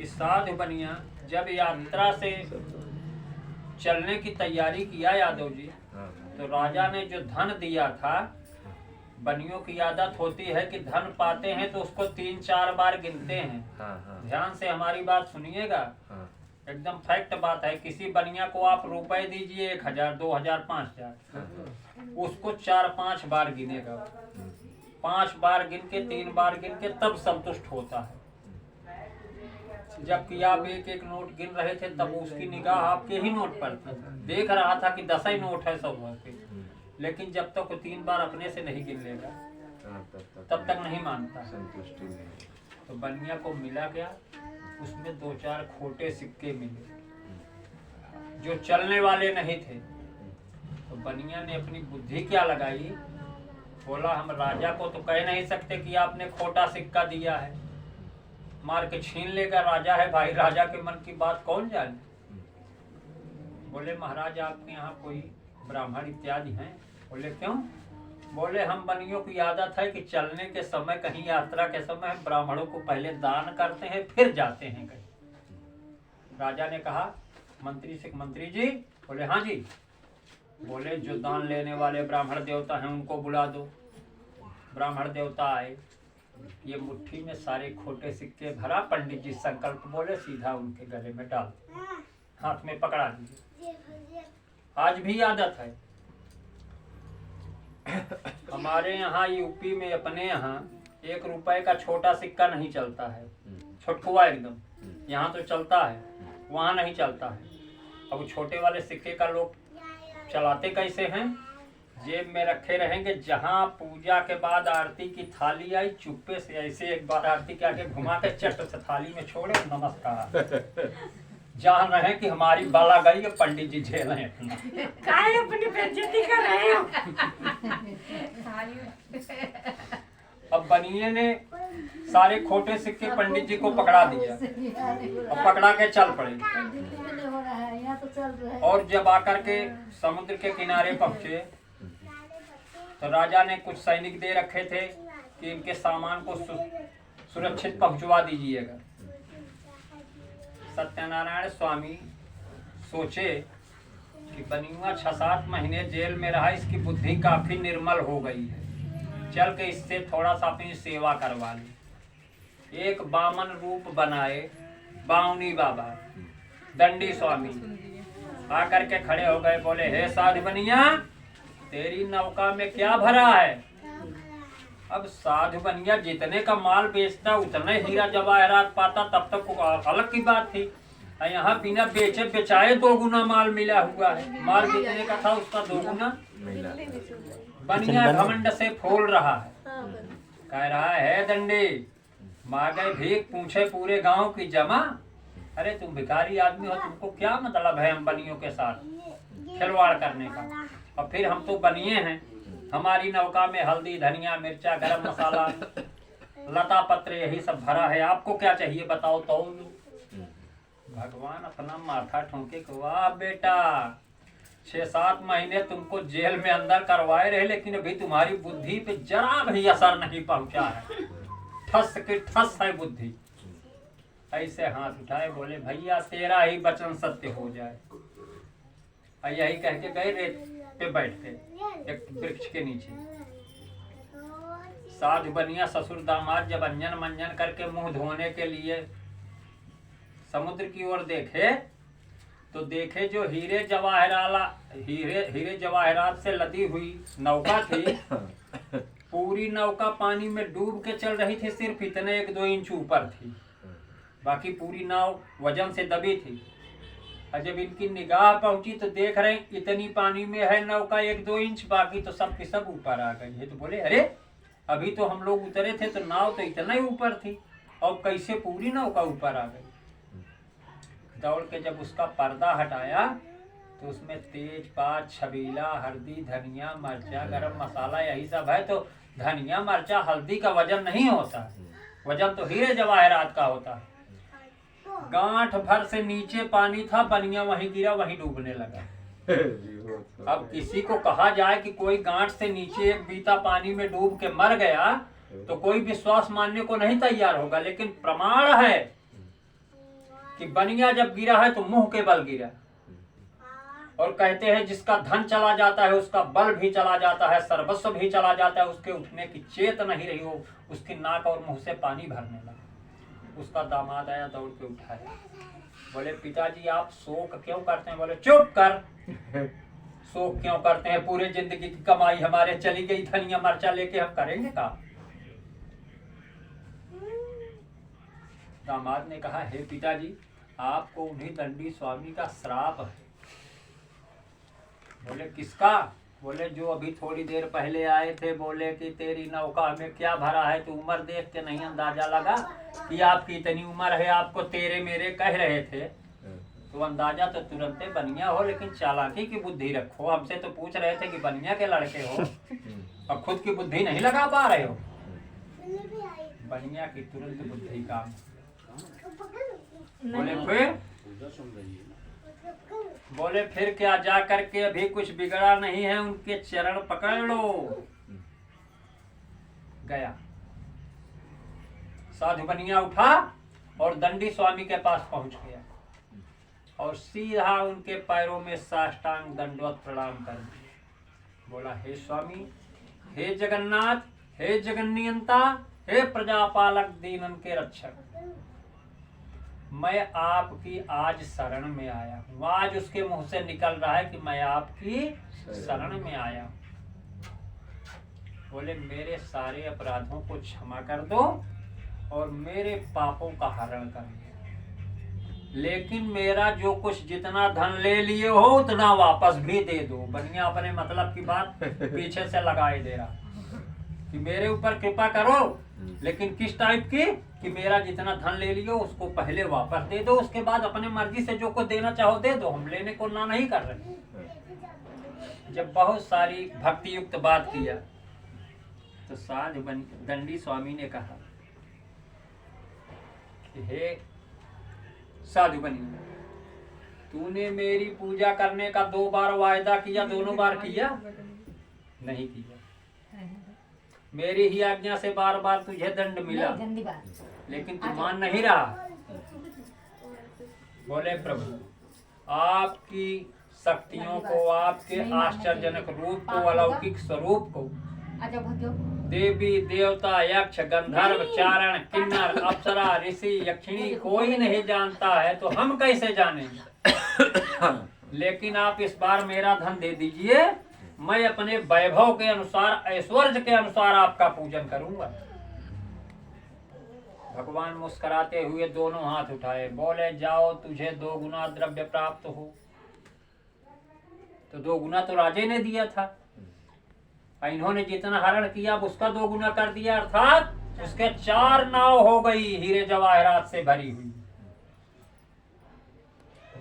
कि साधु बनिया जब यात्रा से चलने की तैयारी किया यादव जी, तो राजा ने जो धन दिया था, बनियों की आदत होती है कि धन पाते हैं तो उसको 3-4 बार गिनते हैं। ध्यान से हमारी बात सुनिएगा, एकदम फैक्ट बात है। किसी बनिया को आप रुपए दीजिए 1000, 2000, 5000, उसको 4-5 बार गिनेगा। 5 बार गिन के 3 बार गिन के तब संतुष्ट होता है। जबकि आप एक एक नोट गिन रहे थे तब उसकी निगाह आपके ही नोट पर थी, देख रहा था कि 10 ही नोट है सब वहाँ पे। लेकिन जब तक वो 3 बार अपने से नहीं गिन लेगा तब तक नहीं मानता। संतुष्टि नहीं। तो बनिया को मिला क्या, उसमें 2-4 खोटे सिक्के मिले जो चलने वाले नहीं थे। तो बनिया ने अपनी बुद्धि क्या लगाई, बोला हम राजा को तो कह नहीं सकते कि आपने खोटा सिक्का दिया है, मार के छीन लेगा, राजा है भाई, राजा के मन की बात कौन जाने। बोले महाराज आपके यहाँ कोई ब्राह्मण इत्यादि हैं? बोले क्यों? बोले हम बनियों की आदत है कि चलने के समय, कहीं यात्रा के समय हम ब्राह्मणों को पहले दान करते हैं फिर जाते हैं कहीं। राजा ने कहा मंत्री से, मंत्री जी? बोले हाँ जी। बोले जो दान लेने वाले ब्राह्मण देवता हैं उनको बुला दो। ब्राह्मण देवता आए, ये मुट्ठी में सारे खोटे सिक्के भरा, पंडित जी संकल्प बोले, सीधा उनके गले में डाल, हाथ में पकड़ा दीजिए। आज भी आदत है हमारे यहाँ यूपी में, अपने यहाँ 1 रुपए का छोटा सिक्का नहीं चलता है, छुटकुआ एकदम। यहाँ तो चलता है, वहाँ नहीं चलता है। अब छोटे वाले सिक्के का लोग चलाते कैसे हैं? जेब में रखे रहेंगे। जहाँ पूजा के बाद आरती की थाली आई, चुप्पे से ऐसे एक बार आरती के आगे घुमा के चट से थाली में छोड़े, नमस्कार। जान रहे कि हमारी बाला गई है, पंडित जी झेल रहे अपना। काहे अपनी बेइज्जती कर रहे हो? अब बनिए ने सारे खोटे सिक्के पंडित जी को पकड़ा दिया और पकड़ा के चल पड़े। और जब आकर के समुद्र के किनारे पहुंचे तो राजा ने कुछ सैनिक दे रखे थे कि इनके सामान को सुरक्षित पहुंचवा दीजिएगा। सत्यनारायण स्वामी सोचे कि बनिया 6-7 महीने जेल में रहा, इसकी बुद्धि काफी निर्मल हो गई है, चल के इससे थोड़ा सा अपनी सेवा करवा ली। एक बामन रूप बनाए, बावनी बाबा, दंडी स्वामी आकर के खड़े हो गए। बोले हे साधु बनिया, तेरी नौका में क्या भरा है? अब साधु बनिया जितने का माल बेचता उतने हीरा जवाहरात पाता, तब तक अलग की बात थी। यहाँ बिना बेचे बेचाए 2 गुना माल मिला हुआ है। माल जितने का था उसका 2 गुना मिला। बनिया घमंड से फूल रहा है, कह रहा है दंडी, मांगे भीख पूछे पूरे गांव की जमा। अरे तुम भिखारी आदमी हो, तुमको क्या मतलब है हम बनियों के साथ खिलवाड़ करने का? और फिर हम तो बनिए हैं, हमारी नौका में हल्दी, धनिया, मिर्चा, गरम मसाला, लता पत्र यही सब भरा है, आपको क्या चाहिए बताओ तो। भगवान अपना माथा ठोंके, वाह बेटा, 6-7 महीने तुमको जेल में अंदर करवाए रहे, लेकिन अभी तुम्हारी बुद्धि पे जरा भी असर नहीं पहुंचा है, ठस की ठस है बुद्धि। ऐसे हाथ उठाए, बोले भैया तेरा ही वचन सत्य हो जाए। यही कह के गए, रेत पे बैठ गए एक वृक्ष के नीचे। साधु बनिया ससुर दामाद जब अंजन मंजन करके मुंह धोने के लिए समुद्र की ओर देखे तो देखे जो हीरे जवाहरात से लदी हुई नौका थी, पूरी नौका पानी में डूब के चल रही थी, सिर्फ इतने 1-2 इंच ऊपर थी, बाकी पूरी नाव वजन से दबी थी। और जब इनकी निगाह पहुंची तो देख रहे इतनी पानी में है नौका 1-2 इंच, बाकी तो सब की सब ऊपर आ गई है। तो बोले अरे अभी तो हम लोग उतरे थे तो नाव तो इतना ही ऊपर थी, और कैसे पूरी नौका ऊपर आ गई? दौड़ के जब उसका पर्दा हटाया तो उसमें तेजपात, छबीला, हल्दी, धनिया, मिर्चा, गरम मसाला यही सब है। तो धनिया, मिर्चा, हल्दी का वजन नहीं होता, वजन तो हीरे जवाहरात का होता है। गांठ भर से नीचे पानी था, बनिया वहीं गिरा, वहीं डूबने लगा। अब किसी को कहा जाए कि कोई गांठ से नीचे 1 बीता पानी में डूब के मर गया तो कोई विश्वास मानने को नहीं तैयार होगा, लेकिन प्रमाण है कि बनिया जब गिरा है तो मुंह के बल गिरा, और कहते हैं जिसका धन चला जाता है उसका बल भी चला जाता है, सर्वस्व भी चला जाता है, उसके उठने की चेत नहीं रही हो, उसकी नाक और मुंह से पानी भरने लगा। उसका दामाद आया, दौड़ के उठाया, बोले पिताजी आप शोक क्यों करते हैं? बोले चुप कर, शोक क्यों करते हैं? पूरे जिंदगी की कमाई हमारे चली गई, धनिया मर्चा लेके हम करेंगे का? दामाद ने कहा हे पिताजी आपको उन्हीं दंडी स्वामी का श्राप है। बोले किसका? बोले जो अभी थोड़ी देर पहले आए थे, बोले कि तेरी नौका में क्या भरा है, तो उम्र देख के नहीं अंदाजा लगा कि आपकी इतनी उम्र है, आपको तेरे मेरे कह रहे थे, तो अंदाजा तो तुरंत बनिया हो, लेकिन चालाकी की बुद्धि रखो। हमसे तो पूछ रहे थे कि बनिया के लड़के हो, अब खुद की बुद्धि नहीं लगा पा रहे हो। बनिया की तुरंत बुद्धि काम। बोले फिर क्या, जा करके अभी कुछ बिगड़ा नहीं है, उनके चरण पकड़ लो। गया साधु बनिया उठा और दंडी स्वामी के पास पहुंच गया और सीधा उनके पैरों में साष्टांग दंडवत प्रणाम कर दिया। बोला हे स्वामी, हे जगन्नाथ, हे जगन्नियंता, हे प्रजापालक दीनन के रक्षक, मैं आपकी आज शरण में आया हूँ। आज उसके मुंह से निकल रहा है कि मैं आपकी शरण में आया हूँ। बोले मेरे सारे अपराधों को क्षमा कर दो और मेरे पापों का हरण कर दो, लेकिन मेरा जो कुछ जितना धन ले लिए हो उतना वापस भी दे दो। बनिया अपने मतलब की बात पीछे से लगाए दे रहा कि मेरे ऊपर कृपा करो, लेकिन किस टाइप की कि मेरा जितना धन ले लियो उसको पहले वापस दे दो, उसके बाद अपने मर्जी से जो को देना चाहो दे दो, हम लेने को ना नहीं कर रहे। जब बहुत सारी भक्ति युक्त बात किया तो साधु दंडी स्वामी ने कहा कि हे साधु बनी, तूने मेरी पूजा करने का 2 बार वायदा किया, दोनों बार किया नहीं किया। मेरी ही आज्ञा से बार बार तुझे दंड मिला, लेकिन तू मान नहीं रहा। बोले प्रभु आपकी शक्तियों को, आपके आश्चर्यजनक रूप को, अलौकिक स्वरूप को देवी देवता यक्ष गंधर्व चारण किन्नर अप्सरा ऋषि यक्षिणी कोई नहीं जानता है, तो हम कैसे जानेंगे? लेकिन आप इस बार मेरा धन दे दीजिए, मैं अपने वैभव के अनुसार, ऐश्वर्य के अनुसार आपका पूजन करूंगा। भगवान मुस्कुराते हुए दोनों हाथ उठाए, बोले जाओ तुझे 2 गुना द्रव्य प्राप्त हो। तो 2 गुना तो राजे ने दिया था, इन्होंने जितना हरण किया उसका 2 गुना कर दिया, अर्थात उसके 4 नाव हो गई हीरे जवाहरात से भरी हुई।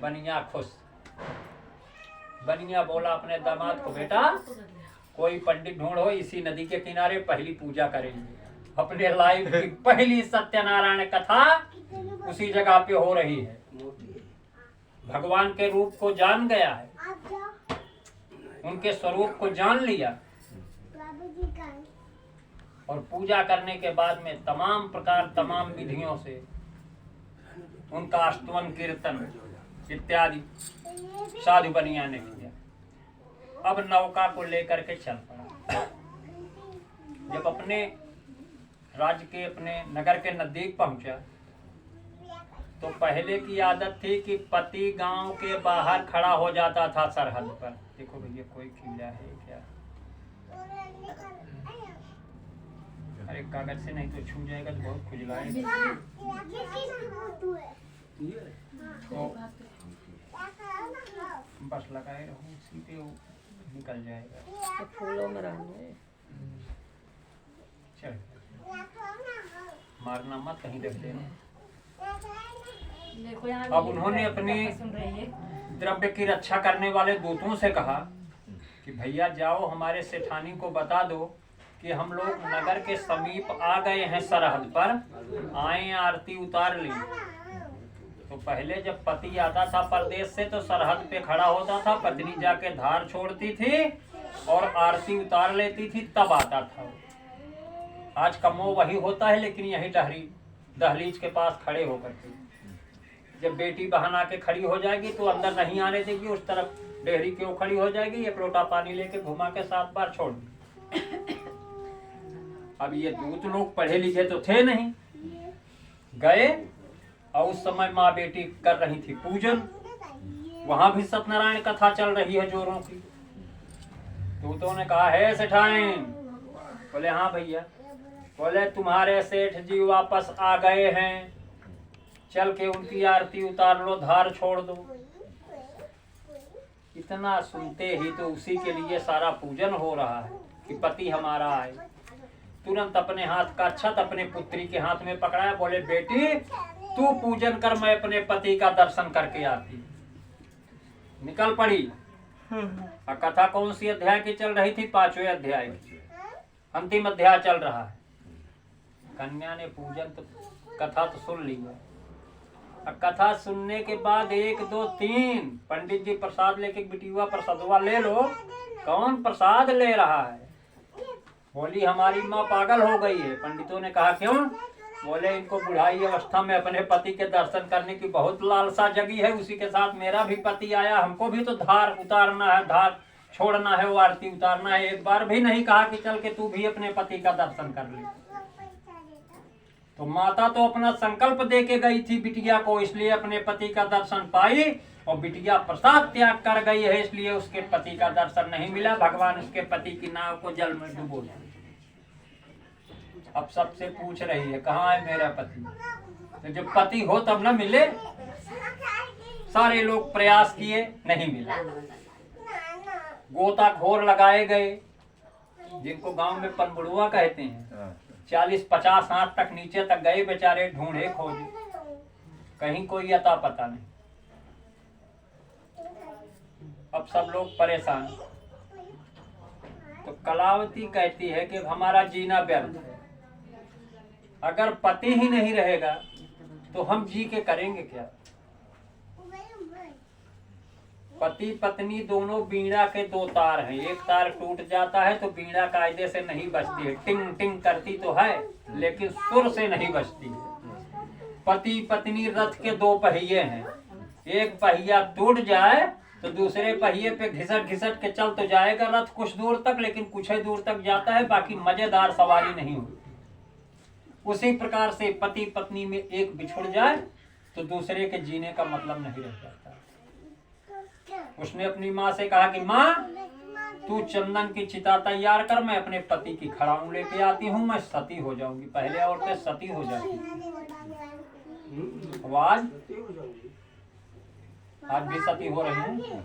बनिया खुश। बनिया बोला अपने दामाद को, बेटा कोई पंडित ढूंढो, इसी नदी के किनारे पहली पूजा करेंगे। अपने लाइफ की पहली सत्यनारायण कथा उसी जगह पे हो रही है। भगवान के रूप को जान गया है, उनके स्वरूप को जान लिया, और पूजा करने के बाद में तमाम प्रकार, तमाम विधियों से उनका स्तवन कीर्तन इत्यादि साधु बनिया ने किया। अब नौका को लेकर के चल पड़ा। जब अपने राज्य के, अपने नगर के नजदीक पहुंचा तो पहले की आदत थी कि पति गांव के बाहर खड़ा हो जाता था सरहद पर। देखो भैया कोई खिला है क्या? अरे कागज से नहीं तो छू जाएगा तो बहुत खुजलाएगा। तो बस लगाए रहो, सीधे निकल जाएगा। तो फूलों में रहने चल मारना मत, कहीं रख देना। अब उन्होंने अपने द्रव्य की रक्षा करने वाले दूतों से कहा कि भैया जाओ हमारे सेठानी को बता दो कि हम लोग नगर के समीप आ गए हैं, सरहद पर आए, आरती उतार ली। तो पहले जब पति आता था परदेश से तो सरहद पे खड़ा होता था, पत्नी जाके धार छोड़ती थी और आरती उतार लेती थी, तब आता था। आज कमो वही होता है, लेकिन यही दहलीज के पास खड़े होकर के। जब बेटी बहना के खड़ी हो जाएगी तो अंदर नहीं आने देगी, उस तरफ डेहरी के वो खड़ी हो जाएगी, एक लोटा पानी लेके घुमा के 7 बार छोड़ दी। अब ये दूत लोग पढ़े लिखे तो थे नहीं, गए और उस समय माँ बेटी कर रही थी पूजन, वहां भी सत्यनारायण कथा चल रही है जोरों की। दूतों ने कहा है सेठाइन, बोले हाँ भैया, बोले तुम्हारे सेठ जी वापस आ गए हैं, चल के उनकी आरती उतार लो, धार छोड़ दो। इतना सुनते ही तो उसी के लिए सारा पूजन हो रहा है कि पति हमारा आए। तुरंत अपने हाथ का अक्षत अपने पुत्री के हाथ में पकड़ाया, बोले बेटी तू पूजन कर, मैं अपने पति का दर्शन करके आती। निकल पड़ी। और कथा कौन सी अध्याय की चल रही थी? 5वें अध्याय की, अंतिम अध्याय चल रहा है। कन्या ने पूजन तो कथा तो सुन ली है। और कथा सुनने के बाद 1 2 3 पंडित जी प्रसाद लेके बिटिया प्रसादवा ले लो। कौन प्रसाद ले रहा है? बोली हमारी माँ पागल हो गई है। पंडितों ने कहा क्यों? बोले इनको बुढ़ाई अवस्था में अपने पति के दर्शन करने की बहुत लालसा जगी है, उसी के साथ मेरा भी पति आया, हमको भी तो धार उतारना है, धार छोड़ना है, वो आरती उतारना है। एक बार भी नहीं कहा कि चल के तू भी अपने पति का दर्शन कर ले। तो माता तो अपना संकल्प दे के गई थी बिटिया को, इसलिए अपने पति का दर्शन पाई, और बिटिया प्रसाद त्याग कर गई है, इसलिए उसके पति का दर्शन नहीं मिला। भगवान उसके पति की नाव को जल में डुबो दिया। अब सबसे पूछ रही है कहाँ है मेरा पति? तो जब पति हो तब न मिले। सारे लोग प्रयास किए, नहीं मिला। गोताखोर लगाए गए, जिनको गांव में पनबुड़ुआ कहते हैं। 40-50 हाथ तक नीचे तक गए बेचारे, ढूंढे खोजे, कहीं कोई अता पता नहीं। अब सब लोग परेशान। तो कलावती कहती है कि हमारा जीना व्यर्थ है, अगर पति ही नहीं रहेगा तो हम जी के करेंगे क्या? पति पत्नी दोनों बीड़ा के 2 तार हैं, एक तार टूट जाता है तो बीड़ा कायदे से नहीं बजती है, टिंग टिंग करती तो है लेकिन सुर से नहीं बजती है। पति पत्नी रथ के 2 पहिए हैं, एक पहिया टूट जाए तो दूसरे पहिए पे घिसट घिसट के चल तो जाएगा रथ कुछ दूर तक, लेकिन कुछ ही दूर तक जाता है, बाकी मजेदार सवारी नहीं होती। उसी प्रकार से पति पत्नी में एक बिछुड़ जाए तो दूसरे के जीने का मतलब नहीं रह जाता। उसने अपनी माँ से कहा कि माँ तू चंदन की चिता तैयार कर, मैं अपने पति की खड़ाऊं लेके आती हूँ, मैं सती हो जाऊंगी। पहले औरतें सती हो जाती, आवाज आज भी सती हो रही है।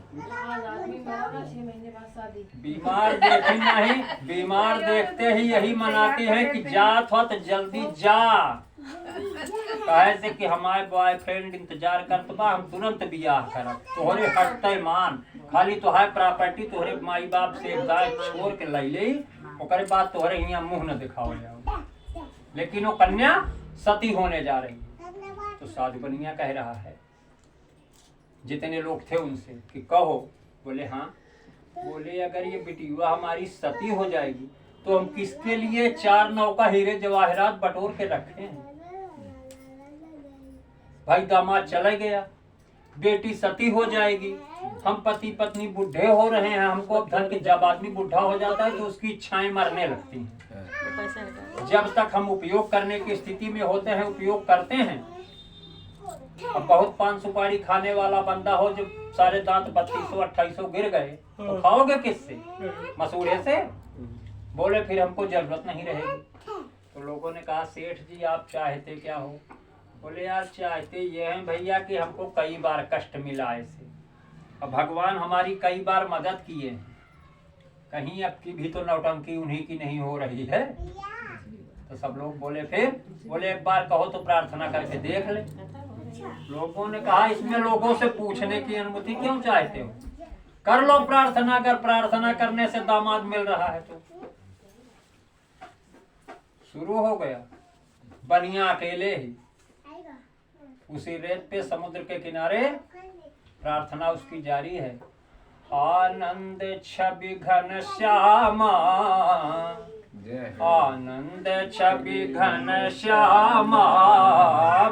बीमार देखी नहीं, बीमार देखते ही यही मनाते हैं कि जात हो तो जल्दी जा, कहे कि हमारे बॉयफ्रेंड इंतजार करत बा, हम तुरंत बियाह करब, तोहरे हटते मान, खाली तोहरे प्रॉपर्टी तोहरे माई बाप से गाय छोड़ के लै ले, ओकरे बाद तोहरे यहाँ मुंह न दिखाओ जाओ। लेकिन वो कन्या सती होने जा रही। तो साधु बनिया कह रहा है जितने लोग थे उनसे कि कहो। बोले हाँ। बोले अगर ये बिटिया हमारी सती हो जाएगी तो हम किसके लिए 4 नौका हीरे जवाहरात बटोर के रखे हैं? भाई दामाद चला गया, बेटी सती हो जाएगी, हम पति पत्नी बूढ़े हो रहे हैं, हमको अब धन के जब आदमी बूढ़ा हो जाता है तो उसकी इच्छाएं मरने लगती हैं। जब तक हम उपयोग करने की स्थिति में होते हैं उपयोग करते हैं। अब बहुत पान सुपारी खाने वाला बंदा हो जो सारे दांत 3200-2800 गिर गए तो खाओगे किससे? मसूड़े से? बोले फिर हमको जरूरत नहीं रहेगी। तो लोगों ने कहा सेठ जी आप चाहते क्या हो? बोले यार चाहते ये हैं भैया कि हमको कई बार कष्ट मिला ऐसे, अब भगवान हमारी कई बार मदद किए, कहीं अब की भी तो नौटंकी उन्हीं की नहीं हो रही है। तो सब लोग बोले फिर बोले एक बार कहो तो प्रार्थना करके देख ले। लोगों ने कहा इसमें लोगों से पूछने की अनुमति क्यों चाहते हो? कर लो प्रार्थना, अगर प्रार्थना करने से दामाद मिल रहा है तो। शुरू हो गया। बनिया अकेले ही उसी रेत पे समुद्र के किनारे प्रार्थना उसकी जारी है। आनंद छवि घन श्यामा आनंद छवि घन श्यामा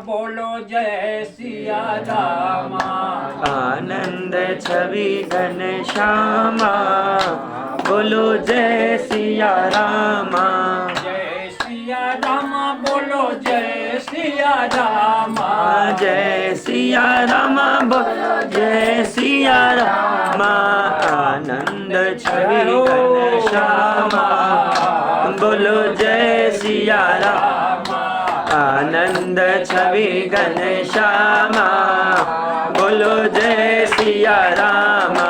बोलो जय सिया रामा। आनंद छवि घन श्यामा बोलो जय सिया रामा। जय सिया रामा बोलो जय सिया रामा। जय सिया रामा बोलो जय सिया रामा। आनंद छवि घन श्यामा बोलो जय सिया रामा। आनंद छवि घन श्यामा बोलो जय सिया रामा।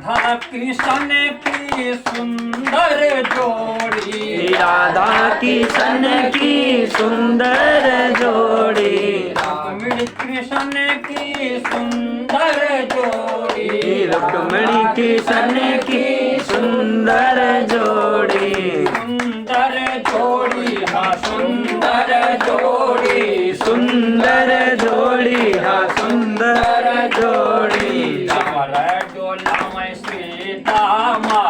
राधा कृष्ण की सुंदर जोड़ी। राधा कृष्ण की सुंदर जोड़ी। रुक्मिणी कृष्ण की सुंदर जोड़ी। रुक्मिणी कृष्ण की सुंदर जोड़ी। सुंदर जोड़ी हाँ सुंदर जोड़ी। सुंदर जोड़ी हाँ सुंदर जोड़ी। चवर डोलावे श्री दामा।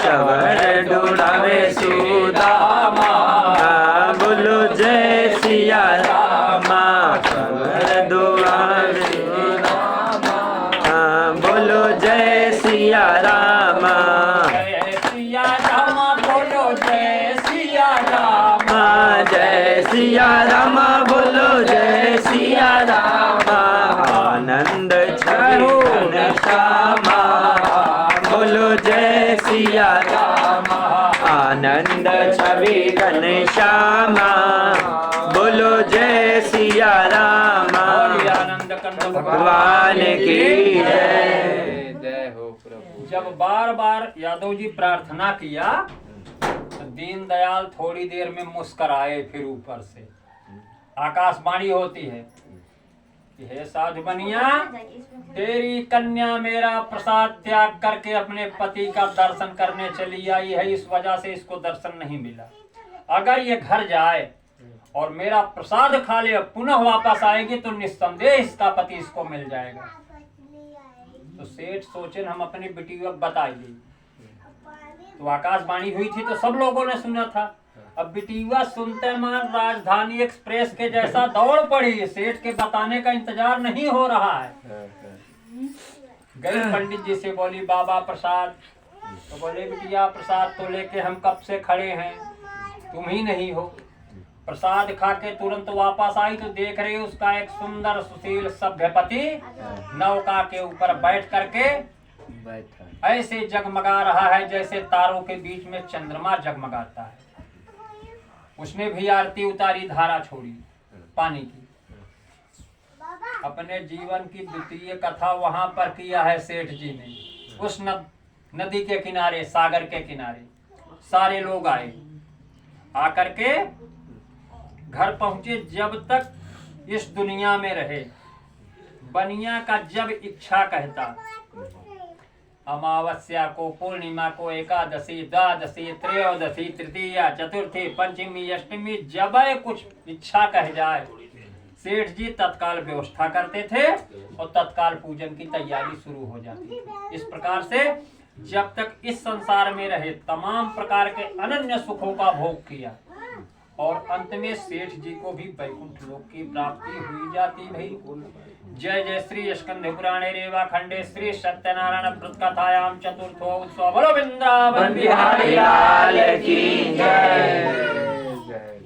चवर डोलावे सुदामा। बोलो जय सिया रामा। चवर डोलावे सुदामा। बोलो जय सिया रामा। जय सिया रामा बोलो जय सिया रामा। जय सिया रामा बोलो जय सिया रामा। आनंद छवि घन श्यामा बोलो जय सिया रामा। आनंद छवि घन श्यामा बोलो जय सिया रामा। आनंद कंद भगवान की जय। जय हो प्रभु। जब बार बार यादव जी प्रार्थना किया तो दीनदयाल थोड़ी देर में मुस्कराए। फिर ऊपर से आकाशवाणी होती है कि हे साधु बनिया, तेरी कन्या मेरा प्रसाद त्याग करके अपने पति का दर्शन करने चली आई है, इस वजह से इसको दर्शन नहीं मिला। अगर ये घर जाए और मेरा प्रसाद खा ले पुनः वापस आएगी तो निस्संदेह इसका पति इसको मिल जाएगा। तो सेठ सोचे हम अपनी बेटी को बताइए। तो आकाशवाणी हुई थी तो सब लोगों ने सुना था। अब बिटिया सुनते मान राजधानी एक्सप्रेस के जैसा दौड़ पड़ी। सेठ के बताने का इंतजार नहीं हो रहा है। गई पंडित जी से बोली बाबा प्रसाद। तो बोले बिटिया प्रसाद तो लेके हम कब से खड़े हैं, तुम ही नहीं हो। प्रसाद खा के तुरंत वापस आई तो देख रही उसका एक सुंदर सुशील सभ्यपति नौका के ऊपर बैठ करके ऐसे जगमगा रहा है जैसे तारों के बीच में चंद्रमा जगमगाता है। उसने भी आरती उतारी, धारा छोड़ी पानी की। अपने जीवन की द्वितीय कथा वहां पर किया है सेठ जी ने। उस नदी के किनारे, सागर के किनारे सारे लोग आए। आकर के घर पहुंचे। जब तक इस दुनिया में रहे बनिया का जब इच्छा कहता, अमावस्या को, पूर्णिमा को, एकादशी, द्वादशी, त्रयोदशी, तृतीया, चतुर्थी, पंचमी, अष्टमी, जब कुछ इच्छा कह जाए सेठ जी तत्काल व्यवस्था करते थे और तत्काल पूजन की तैयारी शुरू हो जाती थी। इस प्रकार से जब तक इस संसार में रहे तमाम प्रकार के अनन्य सुखों का भोग किया और अंत में सेठ जी को भी वैकुंठ लोक की प्राप्ति हुई जाती भाई। जय जय श्री स्कंद पुराणे रेवा खंडे श्री सत्यनारायण व्रत कथायाम चतुर्थो उत्सव। बोलो वृंदावन बिहारी लाल की जय। जय।